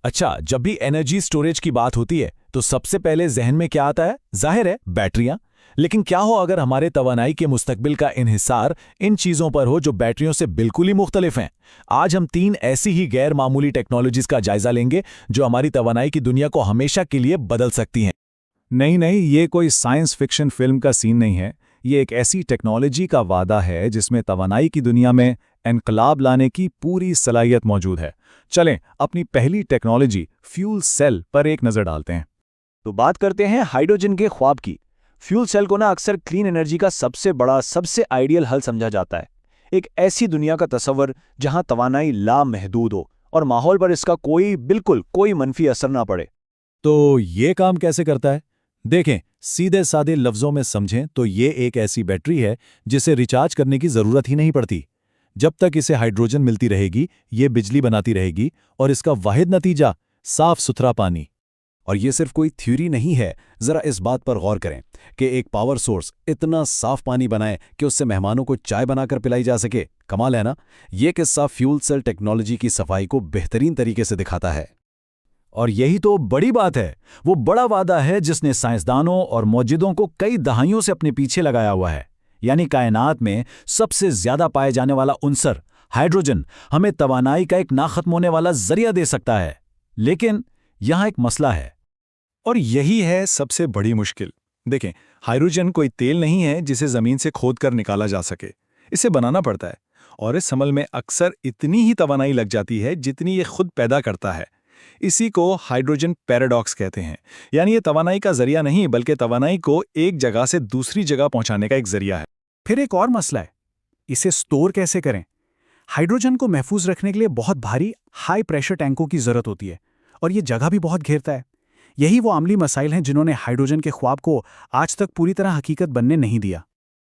अच्छा, जब भी एनर्जी स्टोरेज की बात होती है तो सबसे पहले जहन में क्या आता है? जाहिर है, बैटरियां। लेकिन क्या हो अगर हमारे तवानाई के मुस्तकबिल का इन्हिसार इन चीजों पर हो जो बैटरियों से बिल्कुल ही मुख्तलिफ हैं। आज हम 3 ऐसी ही गैर मामूली टेक्नोलॉजीज का जायजा लेंगे जो हमारी तवानाई की दुनिया को हमेशा के लिए बदल सकती हैं। नहीं नहीं, ये कोई साइंस फिक्शन फिल्म का सीन नहीं है। ये एक ऐसी टेक्नोलॉजी का वादा है जिसमें तवानाई की दुनिया में इनकलाब लाने की पूरी सलाहियत मौजूद है। चलें अपनी पहली टेक्नोलॉजी फ्यूल सेल पर एक नज़र डालते हैं। तो बात करते हैं हाइड्रोजन के ख्वाब की। फ्यूल सेल को ना अक्सर क्लीन एनर्जी का सबसे बड़ा, सबसे आइडियल हल समझा जाता है। एक ऐसी दुनिया का तस्वर जहां तवानाई लामहदूद हो और माहौल पर इसका बिल्कुल कोई मनफी असर ना पड़े। तो ये काम कैसे करता है? देखें, सीधे सादे लफ्ज़ों में समझें तो ये एक ऐसी बैटरी है जिसे रिचार्ज करने की ज़रूरत ही नहीं पड़ती। जब तक इसे हाइड्रोजन मिलती रहेगी, ये बिजली बनाती रहेगी और इसका वाहिद नतीजा साफ सुथरा पानी। और ये सिर्फ कोई थ्योरी नहीं है, जरा इस बात पर गौर करें कि एक पावर सोर्स इतना साफ पानी बनाए कि उससे मेहमानों को चाय बनाकर पिलाई जा सके। कमाल है ना? ये किस्सा फ्यूल सेल टेक्नोलॉजी की सफाई को बेहतरीन तरीके से दिखाता है। और यही तो बड़ी बात है। वो बड़ा वादा है जिसने साइंसदानों और मौजिदों को कई दहाइयों से अपने पीछे लगाया हुआ है। यानी कायनात में सबसे ज्यादा पाए जाने वाला उनसर हाइड्रोजन हमें तवानाई का एक ना खत्म होने वाला जरिया दे सकता है। लेकिन यहां एक मसला है, और यही है सबसे बड़ी मुश्किल। देखें, हाइड्रोजन कोई तेल नहीं है जिसे जमीन से खोद कर निकाला जा सके। इसे बनाना पड़ता है, और इस अमल में अक्सर इतनी ही तवानाई लग जाती है जितनी ये खुद पैदा करता है। इसी को हाइड्रोजन पैराडॉक्स कहते हैं। यानी ये तवानाई का जरिया नहीं, बल्कि तवानाई को एक जगह से दूसरी जगह पहुंचाने का एक जरिया है। फिर एक और मसला है, इसे स्टोर कैसे करें? हाइड्रोजन को महफूज रखने के लिए बहुत भारी हाई प्रेशर टैंकों की जरूरत होती है, और ये जगह भी बहुत घेरता है। यही वो अमली मसाइल हैं जिन्होंने हाइड्रोजन के ख्वाब को आज तक पूरी तरह हकीकत बनने नहीं दिया।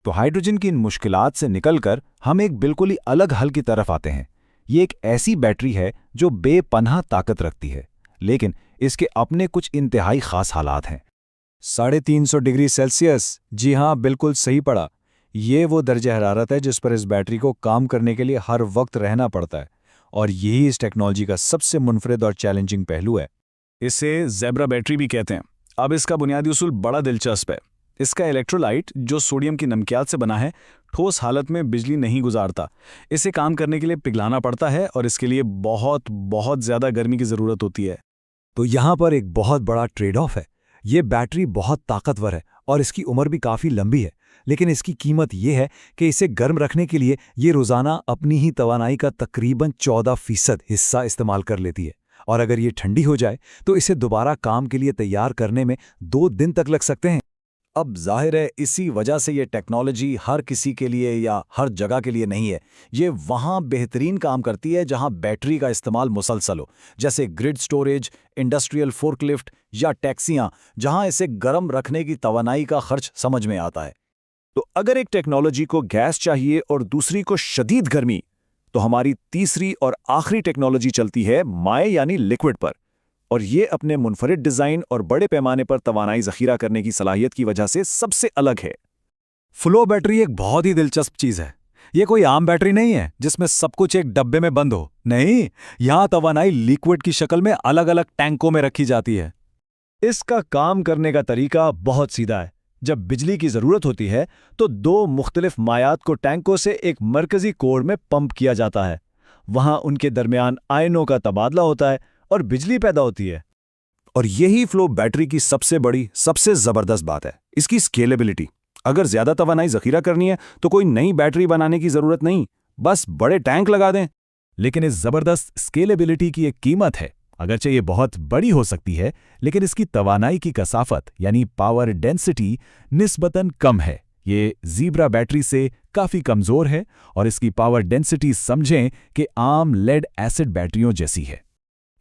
तो हाइड्रोजन की इन मुश्किलात से निकलकर हम एक बिल्कुल ही अलग हल की तरफ आते हैं। ये एक ऐसी बैटरी है जो बेपनाह ताकत रखती है, लेकिन इसके अपने कुछ इंतहाई खास हालात हैं। 350 डिग्री सेल्सियस, जी हाँ, बिल्कुल सही पड़ा। ये वो दर्जा हरारत है जिस पर इस बैटरी को काम करने के लिए हर वक्त रहना पड़ता है, और यही इस टेक्नोलॉजी का सबसे मुनफरिद और चैलेंजिंग पहलू है। इसे ज़ेब्रा बैटरी भी कहते हैं। अब इसका बुनियादी उसूल बड़ा दिलचस्प है। इसका इलेक्ट्रोलाइट, जो सोडियम की नमकियात से बना है, ठोस हालत में बिजली नहीं गुजारता। इसे काम करने के लिए पिघलाना पड़ता है, और इसके लिए बहुत बहुत ज़्यादा गर्मी की ज़रूरत होती है। तो यहाँ पर एक बहुत बड़ा ट्रेड ऑफ है। ये बैटरी बहुत ताकतवर है और इसकी उम्र भी काफ़ी लंबी है, लेकिन इसकी कीमत ये है कि इसे गर्म रखने के लिए ये रोज़ाना अपनी ही तवानाई का तकरीबन 14% हिस्सा इस्तेमाल कर लेती है। और अगर ये ठंडी हो जाए तो इसे दोबारा काम के लिए तैयार करने में 2 दिन तक लग सकते हैं। अब जाहिर है, इसी वजह से ये टेक्नोलॉजी हर किसी के लिए या हर जगह के लिए नहीं है। ये वहाँ बेहतरीन काम करती है जहाँ बैटरी का इस्तेमाल मुसलसल हो, जैसे ग्रिड स्टोरेज, इंडस्ट्रियल फोर्कलिफ्ट या टैक्सियाँ, जहाँ इसे गर्म रखने की तवानाई का खर्च समझ में आता है। तो अगर एक टेक्नोलॉजी को गैस चाहिए और दूसरी को शदीद गर्मी, तो हमारी तीसरी और आखिरी टेक्नोलॉजी चलती है माए यानी लिक्विड पर। और ये अपने मुनफरिद डिज़ाइन और बड़े पैमाने पर तवानाई ज़ख़ीरा करने की सलाहियत की वजह से सबसे अलग है। फ्लो बैटरी एक बहुत ही दिलचस्प चीज़ है। ये कोई आम बैटरी नहीं है जिसमें सब कुछ एक डब्बे में बंद हो। नहीं, यहाँ तवानाई लिक्विड की शक्ल में अलग अलग टैंकों में रखी जाती है। इसका काम करने का तरीका बहुत सीधा है। जब बिजली की ज़रूरत होती है तो 2 मुख्तलिफ मायात को टैंकों से एक मरकज़ी कोर में पंप किया जाता है। वहाँ उनके दरमियान आयनों का तबादला होता है और बिजली पैदा होती है। और यही फ्लो बैटरी की सबसे बड़ी, सबसे ज़बरदस्त बात है, इसकी स्केलेबिलिटी। अगर ज़्यादा तवानाई ज़ख़ीरा करनी है तो कोई नई बैटरी बनाने की ज़रूरत नहीं, बस बड़े टैंक लगा दें। लेकिन इस ज़बरदस्त स्केलेबिलिटी की एक कीमत है। अगरचे ये बहुत बड़ी हो सकती है, लेकिन इसकी तवानाई की कसाफत यानी पावर डेंसिटी निस्बतन कम है। ये ज़ीब्रा बैटरी से काफ़ी कमज़ोर है, और इसकी पावर डेंसिटी समझें कि आम लेड एसिड बैटरियों जैसी है।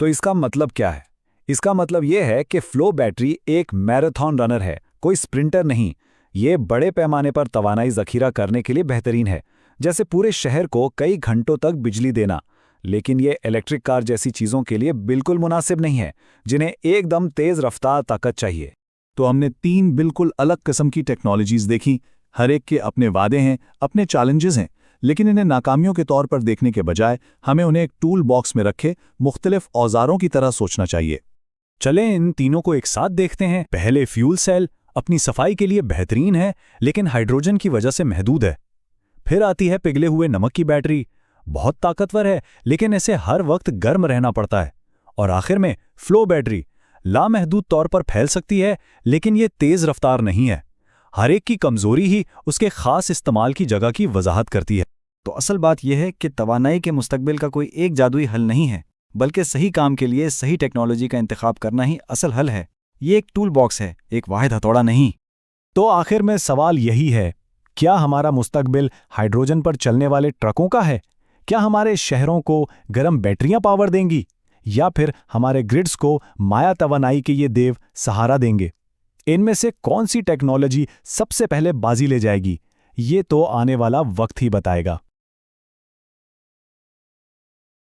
तो इसका मतलब क्या है? इसका मतलब यह है कि फ्लो बैटरी एक मैराथन रनर है, कोई स्प्रिंटर नहीं। ये बड़े पैमाने पर तवानाई ज़ख़ीरा करने के लिए बेहतरीन है, जैसे पूरे शहर को कई घंटों तक बिजली देना। लेकिन ये इलेक्ट्रिक कार जैसी चीज़ों के लिए बिल्कुल मुनासिब नहीं है, जिन्हें एकदम तेज़ रफ्तार ताकत चाहिए। तो हमने 3 बिल्कुल अलग किस्म की टेक्नोलॉजीज़ देखी। हर एक के अपने वादे हैं, अपने चैलेंजेस हैं, लेकिन इन्हें नाकामियों के तौर पर देखने के बजाय हमें उन्हें एक टूल बॉक्स में रखे मुख्तलिफ औजारों की तरह सोचना चाहिए। चलें इन तीनों को एक साथ देखते हैं। पहले फ्यूल सेल अपनी सफाई के लिए बेहतरीन है, लेकिन हाइड्रोजन की वजह से महदूद है। फिर आती है पिघले हुए नमक की बैटरी, बहुत ताकतवर है, लेकिन इसे हर वक्त गर्म रहना पड़ता है। और आखिर में फ्लो बैटरी लामहदूद तौर पर फैल सकती है, लेकिन ये तेज रफ्तार नहीं है। हर एक की कमजोरी ही उसके खास इस्तेमाल की जगह की वजाहत करती है। तो असल बात यह है कि तवानाई के मुस्तकबिल का कोई एक जादुई हल नहीं है, बल्कि सही काम के लिए सही टेक्नोलॉजी का इंतखाब करना ही असल हल है। ये एक टूल बॉक्स है, एक वाहिद हथौड़ा नहीं। तो आखिर में सवाल यही है, क्या हमारा मुस्तकबिल हाइड्रोजन पर चलने वाले ट्रकों का है? क्या हमारे शहरों को गर्म बैटरियां पावर देंगी, या फिर हमारे ग्रिड्स को माया तवानाई के ये देव सहारा देंगे? इनमें से कौन सी टेक्नोलॉजी सबसे पहले बाजी ले जाएगी, ये तो आने वाला वक्त ही बताएगा।